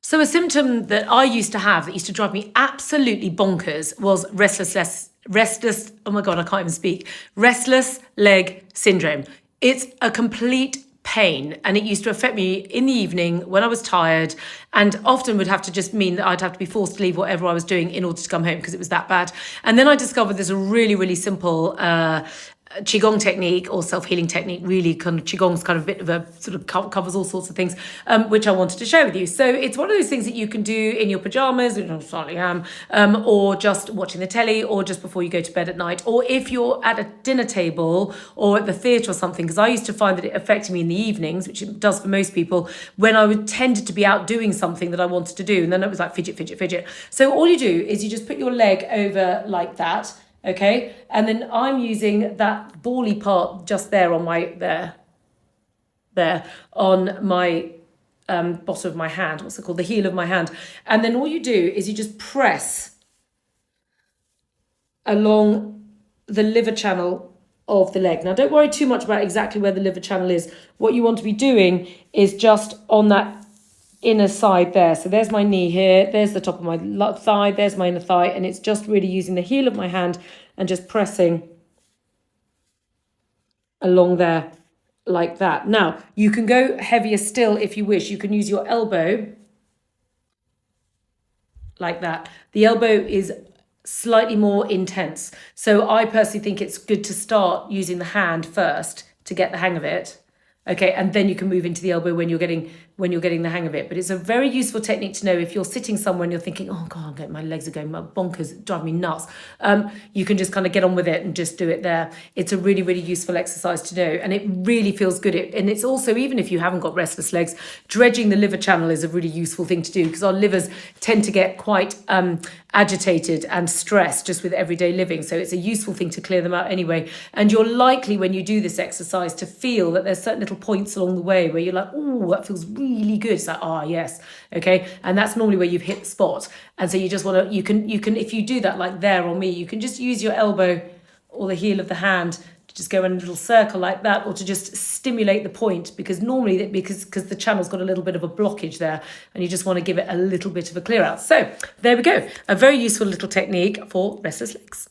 So a symptom that I used to have that used to drive me absolutely bonkers was oh my God, I can't even speak. Restless leg syndrome. It's a complete pain, and it used to affect me in the evening when I was tired, and often would have to just mean that I'd have to be forced to leave whatever I was doing in order to come home because it was that bad. And then I discovered there's a really, really simple Qigong technique or self-healing technique. Really, kind of Qigong's kind of a bit of a sort of covers all sorts of things, which I wanted to share with you. So it's one of those things that you can do in your pajamas, which I slightly am, or just watching the telly, or just before you go to bed at night, or if you're at a dinner table or at the theatre or something, because I used to find that it affected me in the evenings, which it does for most people, when I would tended to be out doing something that I wanted to do, and then it was like fidget, fidget, fidget. So all you do is you just put your leg over like that. Okay, and then I'm using that bally part just there on my, there on my bottom of my hand, what's it called, the heel of my hand. And then all you do is you just press along the liver channel of the leg. Now, don't worry too much about exactly where the liver channel is. What you want to be doing is just on that inner side there. So there's my knee here, there's the top of my thigh, there's my inner thigh, and it's just really using the heel of my hand and just pressing along there like that. Now, you can go heavier still if you wish. You can use your elbow like that. The elbow is slightly more intense. So I personally think it's good to start using the hand first to get the hang of it. Okay, and then you can move into the elbow when you're getting the hang of it. But it's a very useful technique to know if you're sitting somewhere and you're thinking, oh God, my legs are going bonkers, drive me nuts. You can just kind of get on with it and just do it there. It's a really, really useful exercise to know, and it really feels good. And it's also, even if you haven't got restless legs, dredging the liver channel is a really useful thing to do, because our livers tend to get quite agitated and stressed just with everyday living. So it's a useful thing to clear them out anyway. And you're likely, when you do this exercise, to feel that there's certain little points along the way where you're like, oh, that feels really good. It's like, ah, yes, okay. And that's normally where you've hit the spot. And so you just want to, you can, if you do that like there on me, you can just use your elbow or the heel of the hand to just go in a little circle like that, or to just stimulate the point, because normally, because the channel's got a little bit of a blockage there, and you just want to give it a little bit of a clear out. So there we go. A very useful little technique for restless legs.